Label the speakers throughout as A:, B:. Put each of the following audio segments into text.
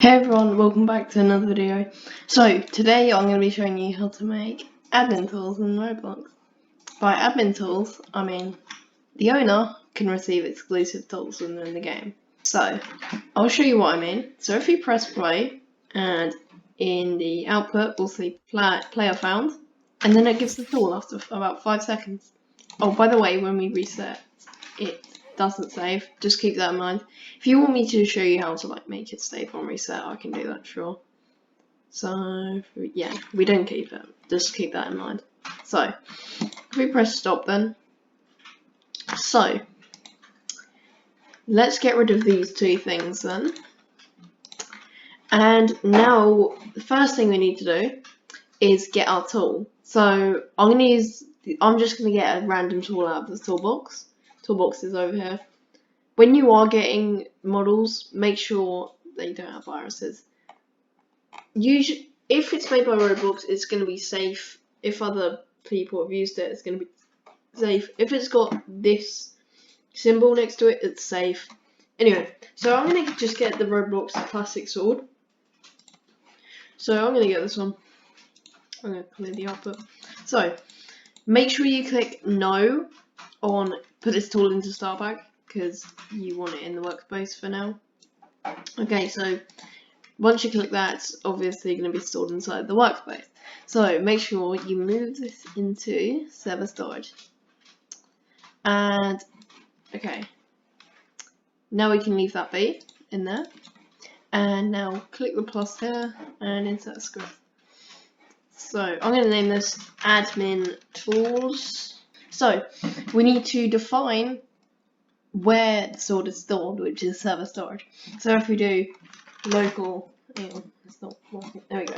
A: Hey everyone, welcome back to another video. So today I'm going to be showing you how to make admin tools in Roblox. By admin tools, I mean the owner can receive exclusive tools within the game. So I'll show you what I mean. So if you press play, and in the output we'll see player found, and then it gives the tool after about 5 seconds. Oh, by the way, when we reset, it doesn't save. Just keep that in mind. If you want me to show you how to make it save on reset, I can do that, sure. So yeah, we don't keep it. Just keep that in mind. So if we press stop then. So let's get rid of these two things then. And now the first thing we need to do is get our tool. So I'm just gonna get a random tool out of the toolbox. Toolbox is over here. When you are getting models, make sure they don't have viruses. Usually, if it's made by Roblox, it's going to be safe. If other people have used it, it's going to be safe. If it's got this symbol next to it, it's safe. Anyway, so I'm going to just get the Roblox classic sword. So I'm going to get this one. I'm going to clear the output. So make sure you click no on put this tool into start pack, because you want it in the workspace for now. Okay, so once you click that, it's obviously going to be stored inside the workspace. So make sure you move this into server storage. And okay, now we can leave that be in there. And now click the plus here and insert a script. So I'm going to name this admin tools. So we need to define where the sword is stored, which is server storage. So if we do local, it's not working. There we go.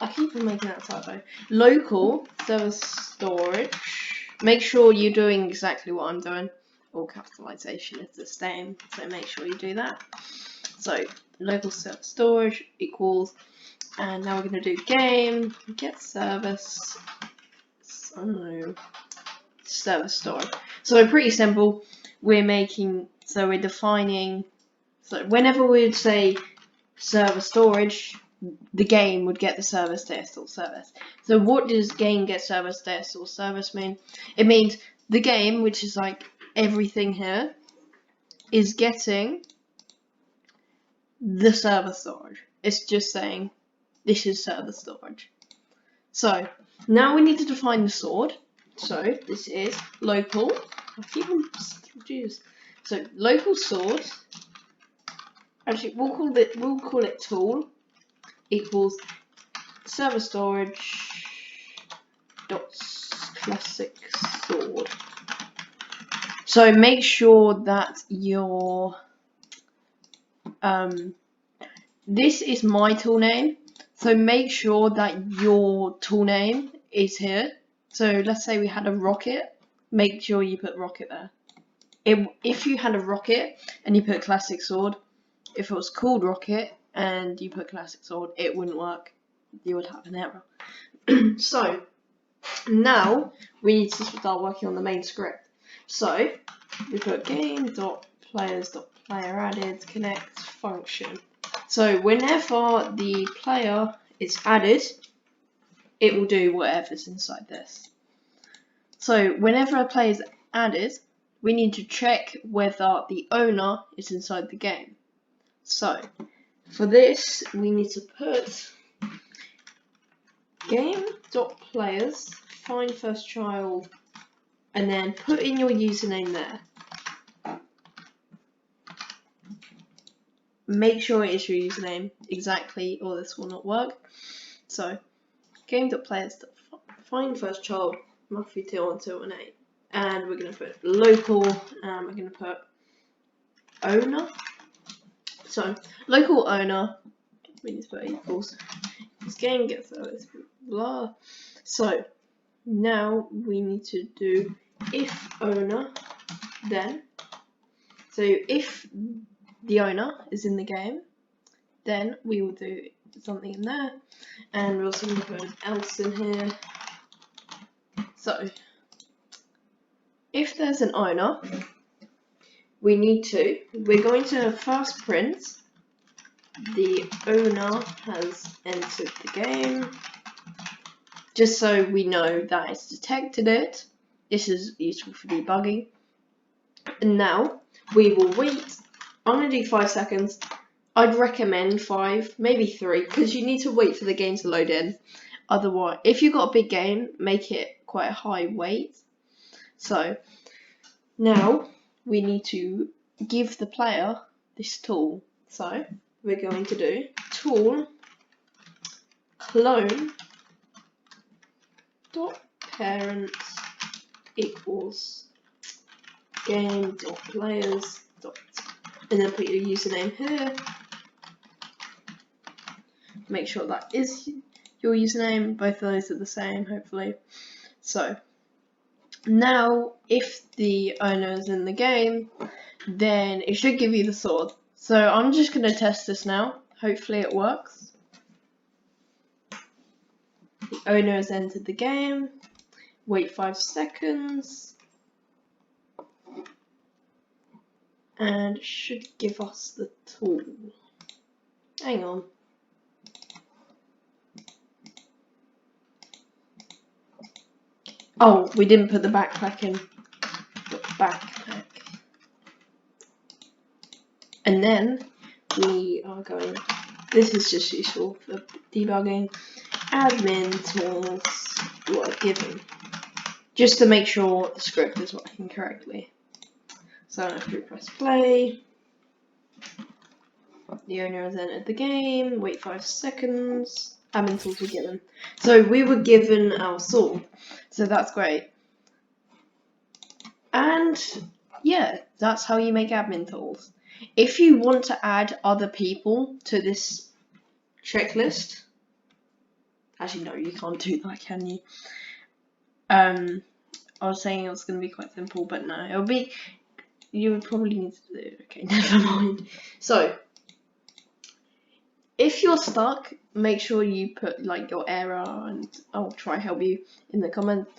A: I keep on making that typo. Local server storage. Make sure you're doing exactly what I'm doing. All capitalization is the same, so make sure you do that. So local server storage equals, and now we're going to do game get service. So server storage. So pretty simple. We're defining. So whenever we would say server storage, the game would get the service to install service. So what does game get service to install service mean? It means the game, which is like everything here, is getting the server storage. It's just saying this is server storage. So now we need to define the sword. So this is local. I keep on confused. So local sword. Actually, we'll call it tool equals server storage dot classic sword. So make sure that your this is my tool name. So make sure that your tool name is here. So let's say we had a rocket. Make sure you put rocket there. If you had a rocket and you put classic sword, if it was called rocket and you put classic sword, it wouldn't work. You would have an error. So now we need to start working on the main script. So we put game.players.playerAdded connect function. So whenever the player is added, it will do whatever's inside this. So whenever a player is added, we need to check whether the owner is inside the game. So for this, we need to put game.players, find first child, and then put in your username there. Make sure it is your username exactly, or this will not work. So game.players, find first child, Muffy 21218, and we're going to put local, and we're going to put owner. So local owner, we need to put equals. This game gets service, blah. So now we need to do if owner, then. So if the owner is in the game, then we will do something in there, and we're also going to put an else in here. So if there's an owner, we're going to first print the owner has entered the game, just so we know that it's detected it. This is useful for debugging. And now we will wait. I'm going to do 5 seconds. I'd recommend 5, maybe 3, because you need to wait for the game to load in. Otherwise, if you've got a big game, make it quite a high wait. So now we need to give the player this tool. So we're going to do tool clone dot parents equals game dot players dot, and then put your username here. Make sure that is your username. Both of those are the same, hopefully. So now if the owner is in the game, then it should give you the sword. So I'm just going to test this now. Hopefully it works. The owner has entered the game. Wait 5 seconds. And it should give us the tool. Hang on. Oh, we didn't put the backpack in. Backpack. And then we are going, this is just useful for debugging, admin tools were given, just to make sure the script is working correctly. So after we press play, the owner has entered the game, wait 5 seconds, admin tools were given. So we were given our sword, so that's great. And yeah, that's how you make admin tools. If you want to add other people to this checklist, actually no, you can't do that, can you? I was saying it was going to be quite simple, but no, it'll be, you would probably need to do it. Okay, never mind. So if you're stuck, make sure you put like your error and I'll try help you in the comments.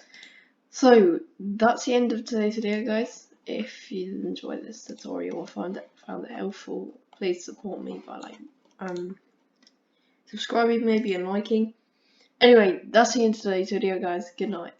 A: So that's the end of today's video, guys. If you enjoyed this tutorial or found it helpful, please support me by like subscribing maybe and liking. Anyway, that's the end of today's video, guys. Good night.